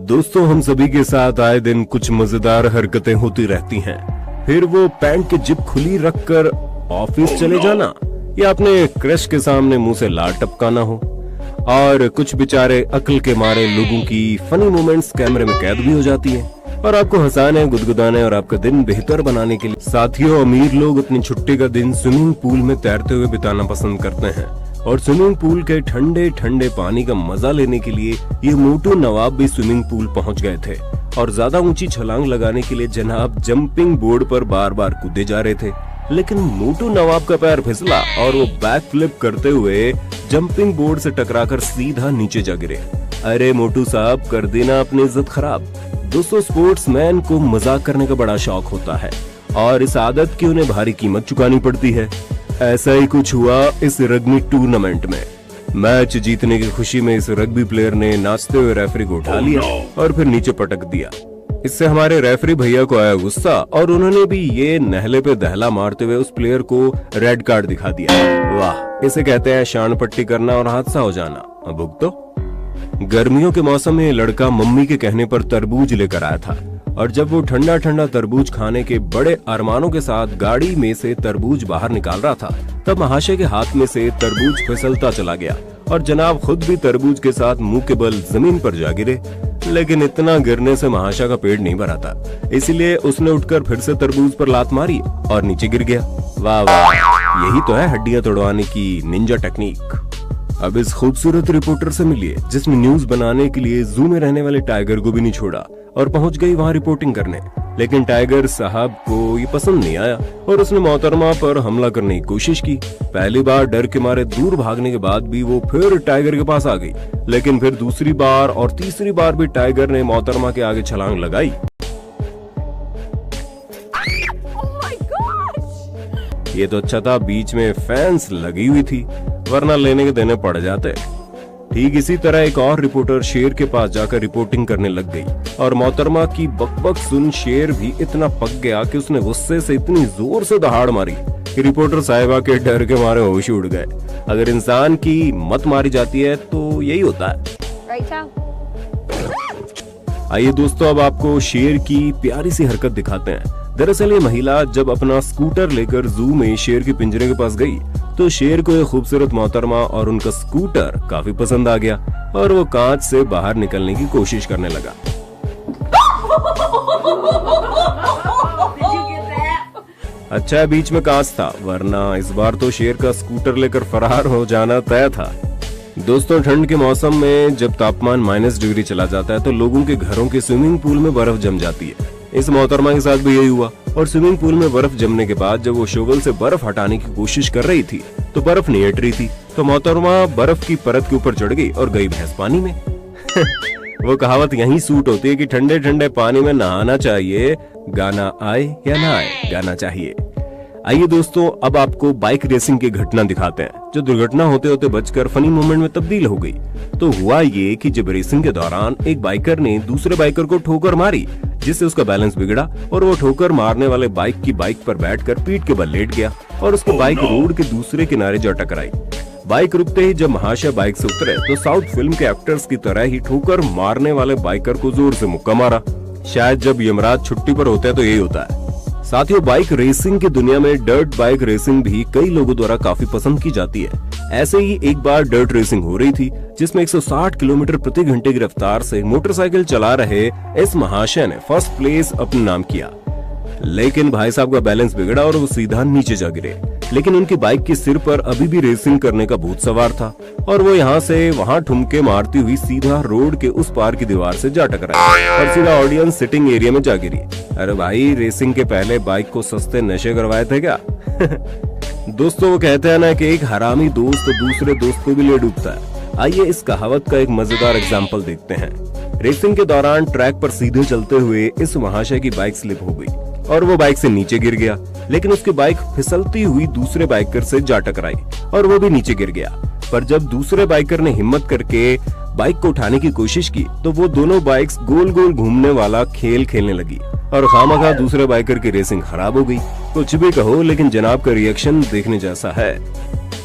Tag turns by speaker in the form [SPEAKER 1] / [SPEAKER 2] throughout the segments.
[SPEAKER 1] दोस्तों, हम सभी के साथ आए दिन कुछ मजेदार हरकतें होती रहती हैं। फिर वो पैंट की जिप खुली रखकर ऑफिस चले जाना, या अपने क्रश के सामने मुंह से लार टपकाना हो। और कुछ बेचारे अक्ल के मारे लोगों की फनी मोमेंट्स कैमरे में कैद भी हो जाती हैं और आपको हंसाने, गुदगुदाने और आपका दिन बेहतर बनाने के लिए। साथियों, अमीर लोग अपनी छुट्टी का दिन स्विमिंग पूल में तैरते हुए बिताना पसंद करते हैं और स्विमिंग पूल के ठंडे ठंडे पानी का मजा लेने के लिए ये मोटू नवाब भी स्विमिंग पूल पहुंच गए थे और ज्यादा ऊंची छलांग लगाने के लिए जनाब जंपिंग बोर्ड पर बार बार कूदे जा रहे थे। लेकिन मोटू नवाब का पैर फिसला और वो बैक फ्लिप करते हुए जंपिंग बोर्ड से टकराकर सीधा नीचे जा गिरे। अरे मोटू साहब, कर देना अपनी इज्जत खराब। दोस्तों, स्पोर्ट्समैन को मजाक करने का बड़ा शौक होता है और इस आदत की उन्हें भारी कीमत चुकानी पड़ती है। ऐसा ही कुछ हुआ इस रग्बी टूर्नामेंट में। मैच जीतने की खुशी में इस रग्बी प्लेयर ने नाचते हुए रेफरी को उठा लिया और फिर नीचे पटक दिया। इससे हमारे रेफरी भैया को आया गुस्सा और उन्होंने भी ये नहले पे दहला मारते हुए उस प्लेयर को रेड कार्ड दिखा दिया। वाह, इसे कहते हैं शान पट्टी करना और हादसा हो जाना। अब भुगतो। गर्मियों के मौसम में लड़का मम्मी के कहने पर तरबूज लेकर आया था और जब वो ठंडा ठंडा तरबूज खाने के बड़े अरमानों के साथ गाड़ी में से तरबूज बाहर निकाल रहा था, तब महाशय के हाथ में से तरबूज फिसलता चला गया और जनाब खुद भी तरबूज के साथ मुंह के बल जमीन पर जा गिरे। लेकिन इतना गिरने से महाशय का पेट नहीं भरा था, इसलिए उसने उठकर फिर से तरबूज पर लात मारी और नीचे गिर गया। वाह वाह, यही तो है हड्डियां तोड़वाने की निंजा टेक्निक। अब इस खूबसूरत रिपोर्टर से मिलिए जिसने न्यूज बनाने के लिए जू में रहने वाले टाइगर को भी नहीं छोड़ा और पहुंच गई वहां रिपोर्टिंग करने। लेकिन टाइगर साहब को ये पसंद नहीं आया और उसने मोहतरमा पर हमला करने की कोशिश की। पहली बार डर के मारे दूर भागने के बाद भी वो फिर टाइगर के पास आ गई, लेकिन फिर दूसरी बार और तीसरी बार भी टाइगर ने मोहतरमा के आगे छलांग लगाई। ये तो अच्छा था बीच में फैंस लगी हुई थी, वरना लेने के देने पड़ जाते। ठीक इसी तरह एक और रिपोर्टर शेर के पास जाकर रिपोर्टिंग करने लग गई और मोहतरमा की बकबक सुन शेर भी इतना पक गया कि उसने गुस्से से इतनी जोर से दहाड़ मारी कि रिपोर्टर साहिबा के डर के मारे होश उड़ गए। अगर इंसान की मत मारी जाती है तो यही होता है। आइए दोस्तों, अब आपको शेर की प्यारी सी हरकत दिखाते हैं। दरअसल ये महिला जब अपना स्कूटर लेकर जू में शेर के पिंजरे के पास गई तो शेर को एक खूबसूरत मोहतरमा और उनका स्कूटर काफी पसंद आ गया और वो कांच से बाहर निकलने की कोशिश करने लगा। अच्छा, बीच में कांच था, वरना इस बार तो शेर का स्कूटर लेकर फरार हो जाना तय था। दोस्तों, ठंड के मौसम में जब तापमान -डिग्री चला जाता है तो लोगों के घरों के स्विमिंग पूल में बर्फ जम जाती है। इस मोहतरमा के साथ भी यही हुआ और स्विमिंग पूल में बर्फ जमने के बाद जब वो शोवल से बर्फ हटाने की कोशिश कर रही थी तो बर्फ नहीं हट रही थी, तो मोहतरमा बर्फ की परत के ऊपर चढ़ गई और गई भैंस पानी में। वो कहावत यही सूट होती है कि ठंडे ठंडे पानी में नहाना चाहिए, गाना आए या ना आए, गाना चाहिए। आइए दोस्तों, अब आपको बाइक रेसिंग की घटना दिखाते हैं जो दुर्घटना होते होते बचकर फनी मोमेंट में तब्दील हो गई। तो हुआ ये कि जब रेसिंग के दौरान एक बाइकर ने दूसरे बाइकर को ठोकर मारी, जिससे उसका बैलेंस बिगड़ा और वो ठोकर मारने वाले बाइक की बाइक पर बैठकर पीठ के बल लेट गया और उसकी बाइक रोड के दूसरे किनारे जा टकराई। बाइक रुकते ही जब महाशय बाइक से उतरे तो साउथ फिल्म के एक्टर्स की तरह ही ठोकर मारने वाले बाइकर को जोर से मुक्का मारा। शायद जब यमराज छुट्टी पर होते हैं तो यही होता है। साथियों, बाइक रेसिंग की दुनिया में डर्ट बाइक रेसिंग भी कई लोगों द्वारा काफी पसंद की जाती है। ऐसे ही एक बार डर्ट रेसिंग हो रही थी जिसमें 160 किलोमीटर प्रति घंटे की रफ्तार से मोटरसाइकिल चला रहे इस महाशय ने फर्स्ट प्लेस अपने नाम किया। लेकिन भाई साहब का बैलेंस बिगड़ा और वो सीधा नीचे जा गिरे। लेकिन उनकी बाइक के सिर पर अभी भी रेसिंग करने का भूत सवार था और वो यहाँ से वहाँ ठुमके मारती हुई सीधा रोड के उस पार की दीवार से जा टकराई और सीधा ऑडियंस सिटिंग एरिया में जा गिरी। अरे भाई, रेसिंग के पहले बाइक को सस्ते नशे करवाए थे क्या? दोस्तों, वो कहते हैं ना कि एक हरामी दोस्त दूसरे दोस्त को भी ले डूबता है। आइए इस कहावत का एक मजेदार एग्जाम्पल देखते हैं। रेसिंग के दौरान ट्रैक पर सीधे चलते हुए इस महाशय की बाइक स्लिप हो गई और वो बाइक से नीचे गिर गया, लेकिन उसकी बाइक फिसलती हुई दूसरे बाइकर से जा टकराई और वो भी नीचे गिर गया। पर जब दूसरे बाइकर ने हिम्मत करके बाइक को उठाने की कोशिश की तो वो दोनों बाइक्स गोल गोल घूमने वाला खेल खेलने लगी और खामखा दूसरे बाइकर की रेसिंग खराब हो गई। कुछ भी कहो, लेकिन जनाब का रिएक्शन देखने जैसा है।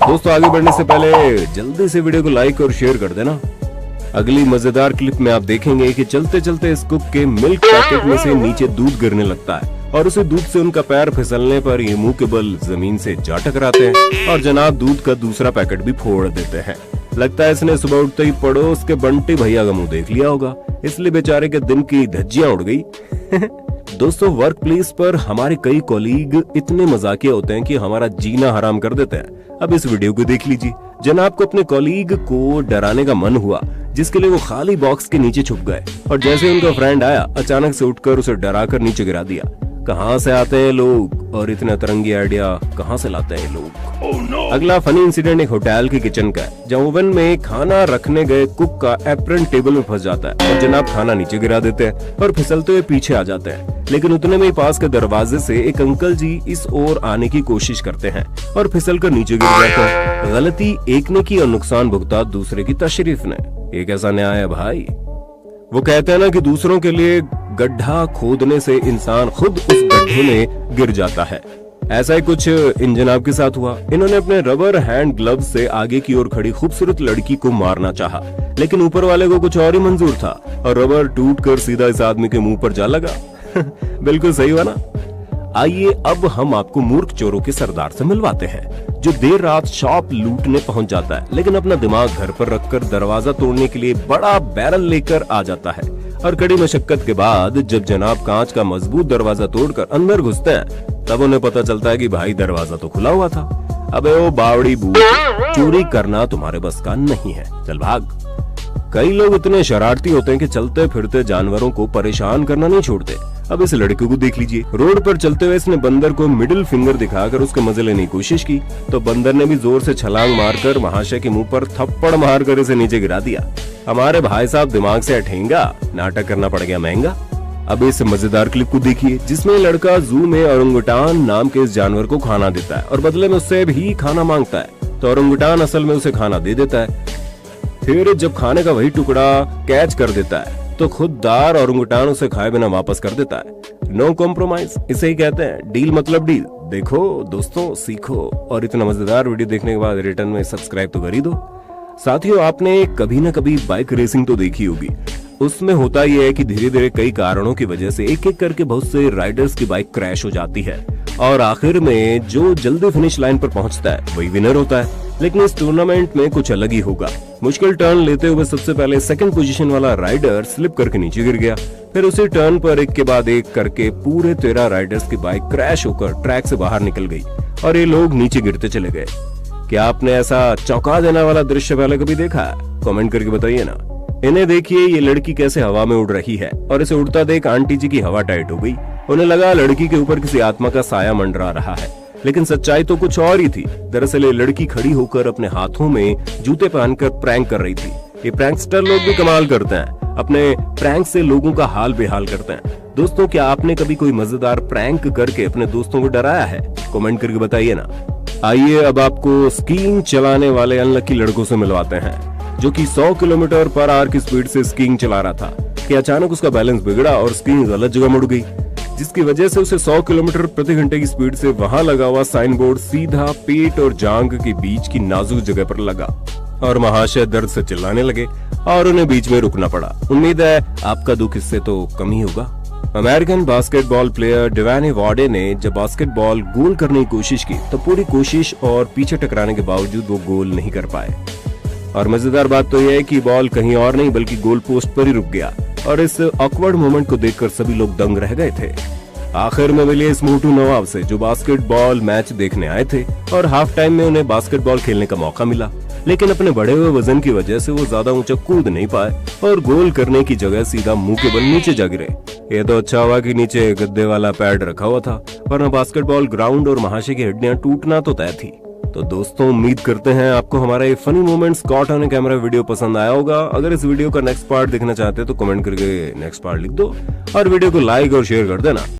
[SPEAKER 1] दोस्तों, आगे बढ़ने से पहले जल्दी से वीडियो को लाइक और शेयर कर देना। अगली मजेदार क्लिप में आप देखेंगे कि चलते चलते इस कुक के मिल्क पैकेट में से नीचे दूध गिरने लगता है और उसे दूध से उनका पैर फिसलने पर ये मुंह के बल जमीन से जा टकराते हैं और जनाब दूध का दूसरा पैकेट भी फोड़ देते हैं। लगता है इसने सुबह उठते ही पड़ोस के बंटी भैया का मुंह देख लिया होगा, इसलिए बेचारे के दिन की धज्जियां उड़ गई। दोस्तों, वर्क प्लेस पर हमारे कई कॉलीग इतने मजाकिया होते हैं कि हमारा जीना हराम कर देते हैं। अब इस वीडियो को देख लीजिए। जनाब को अपने कॉलीग को डराने का मन हुआ, जिसके लिए वो खाली बॉक्स के नीचे छुप गए और जैसे उनका फ्रेंड आया अचानक से उठकर उसे डराकर नीचे गिरा दिया। कहाँ से आते हैं लोग और इतने अतरंगी आइडिया कहाँ से लाते हैं लोग। अगला फनी इंसिडेंट एक होटल के किचन का है, जहाँ ओवन में खाना रखने गए कुक का एप्रन टेबल में फंस जाता है और जनाब खाना नीचे गिरा देते हैं और फिसलते हुए पीछे आ जाते हैं। लेकिन उतने में ही पास के दरवाजे से एक अंकल जी इस ओर आने की कोशिश करते हैं और फिसल कर नीचे गिर जाते हैं। गलती एक ने की और नुकसान भुगता दूसरे की तशरीफ ने। ये कैसा न्याय है भाई। वो कहते हैं ना कि दूसरों के लिए गड्ढा खोदने से इंसान खुद उस गड्ढे में गिर जाता है। ऐसा ही कुछ इन जनाब के साथ हुआ। इन्होंने अपने रबर हैंड ग्लव से आगे की ओर खड़ी खूबसूरत लड़की को मारना चाहा, लेकिन ऊपर वाले को कुछ और ही मंजूर था और रबर टूटकर सीधा इस आदमी के मुंह पर जा लगा। बिल्कुल सही हुआ ना। आइए अब हम आपको मूर्ख चोरों के सरदार से मिलवाते हैं, जो देर रात शॉप लूटने पहुंच जाता है, लेकिन अपना दिमाग घर पर रखकर दरवाजा तोड़ने के लिए बड़ा बैरल लेकर आ जाता है। और कड़ी मशक्कत के बाद जब जनाब कांच का मजबूत दरवाजा तोड़कर अंदर घुसते हैं, तब उन्हें पता चलता है कि भाई दरवाजा तो खुला हुआ था। अबे ओ बावड़ी बूढ़, चोरी करना तुम्हारे बस का नहीं है, चल भाग। कई लोग इतने शरारती होते हैं कि चलते फिरते जानवरों को परेशान करना नहीं छोड़ते। अब इस लड़के को देख लीजिए। रोड पर चलते हुए इसने बंदर को मिडिल फिंगर दिखाकर उसके मजे लेने की कोशिश की, तो बंदर ने भी जोर से छलांग मारकर महाशय के मुंह पर थप्पड़ मारकर इसे नीचे गिरा दिया। हमारे भाई साहब दिमाग से हटेंगा, नाटक करना पड़ गया महंगा। अब इस मजेदार क्लिप को देखिए, जिसमें लड़का जू में ओरंगुटान नाम के इस जानवर को खाना देता है और बदले में उससे भी खाना मांगता है, तो ओरंगुटान असल में उसे खाना दे देता है। फिर जब खाने का वही टुकड़ा कैच कर देता है, तो खुददार ओरंगुटान उसे खाए बिना वापस कर देता है। नो कॉम्प्रोमाइज, इसे ही कहते हैं डील मतलब डील। देखो दोस्तों, सीखो और इतना मजेदार वीडियो देखने के बाद रिटर्न में सब्सक्राइब तो कर ही दो। साथियों, आपने कभी न कभी बाइक रेसिंग तो देखी होगी। उसमें होता यह है कि धीरे धीरे कई कारणों की वजह से एक एक करके बहुत से राइडर्स की बाइक क्रैश हो जाती है और आखिर में जो जल्दी फिनिश लाइन पर पहुंचता है वही विनर होता है। लेकिन इस टूर्नामेंट में कुछ अलग ही होगा। मुश्किल टर्न लेते हुए सबसे पहले सेकंड पोजीशन वाला राइडर स्लिप करके नीचे गिर गया। फिर उसी टर्न पर एक के बाद एक करके पूरे 13 राइडर्स की बाइक क्रैश होकर ट्रैक से बाहर निकल गई और ये लोग नीचे गिरते चले गए। क्या आपने ऐसा चौंका देने वाला दृश्य पहले कभी देखा है? कमेंट करके बताइए ना। इन्हें देखिए, ये लड़की कैसे हवा में उड़ रही है और इसे उड़ता देख आंटी जी की हवा टाइट हो गई। उन्हें लगा लड़की के ऊपर किसी आत्मा का साया मंडरा रहा है, लेकिन सच्चाई तो कुछ और ही थी। दरअसल ये लड़की खड़ी होकर अपने हाथों में जूते पहनकर प्रैंक कर रही थी। ये प्रैंकस्टर लोग भी कमाल करते हैं, अपने प्रैंक से लोगों का हाल बेहाल करते हैं। दोस्तों, क्या आपने कभी कोई मजेदार प्रैंक करके अपने दोस्तों को डराया है? कमेंट करके बताइए ना। आइए अब आपको स्कीइंग चलाने वाले अनलकी लड़कों से मिलवाते हैं, जो कि 100 किलोमीटर पर आवर की स्पीड से स्कीइंग चला रहा था कि अचानक उसका बैलेंस बिगड़ा और स्कीइंग गलत जगह मुड़ गई, जिसकी वजह से उसे 100 किलोमीटर प्रति घंटे की स्पीड से वहां लगा हुआ साइन बोर्ड सीधा पेट और जांघ के बीच की नाजुक जगह पर लगा और महाशय दर्द से चिल्लाने लगे और उन्हें बीच में रुकना पड़ा। उम्मीद है आपका दुख इससे तो कम ही होगा। अमेरिकन बास्केटबॉल प्लेयर डेवाने वार्डे ने जब बास्केटबॉल गोल करने की कोशिश की तो पूरी कोशिश और पीछे टकराने के बावजूद वो गोल नहीं कर पाए। और मजेदार बात तो यह है कि बॉल कहीं और नहीं बल्कि गोल पोस्ट पर ही रुक गया और इस ऑकवर्ड मोमेंट को देखकर सभी लोग दंग रह गए थे। आखिर में मिले इस मोटू नवाब से, जो बास्केटबॉल मैच देखने आए थे और हाफ टाइम में उन्हें बास्केटबॉल खेलने का मौका मिला, लेकिन अपने बढ़े हुए वजन की वजह से वो ज्यादा ऊंचा कूद नहीं पाए और गोल करने की जगह सीधा मुंह के बल नीचे जा गिरे। ये तो अच्छा हुआ कि नीचे गद्दे वाला पैड रखा हुआ था, वरना बास्केटबॉल ग्राउंड और महाशय की हड्डियां टूटना तो तय थी। तो दोस्तों, उम्मीद करते हैं आपको हमारा ये funny moments caught on camera video पसंद आया होगा। अगर इस वीडियो का नेक्स्ट पार्ट देखना चाहते हैं तो कमेंट करके नेक्स्ट पार्ट लिख दो और वीडियो को लाइक और शेयर कर देना।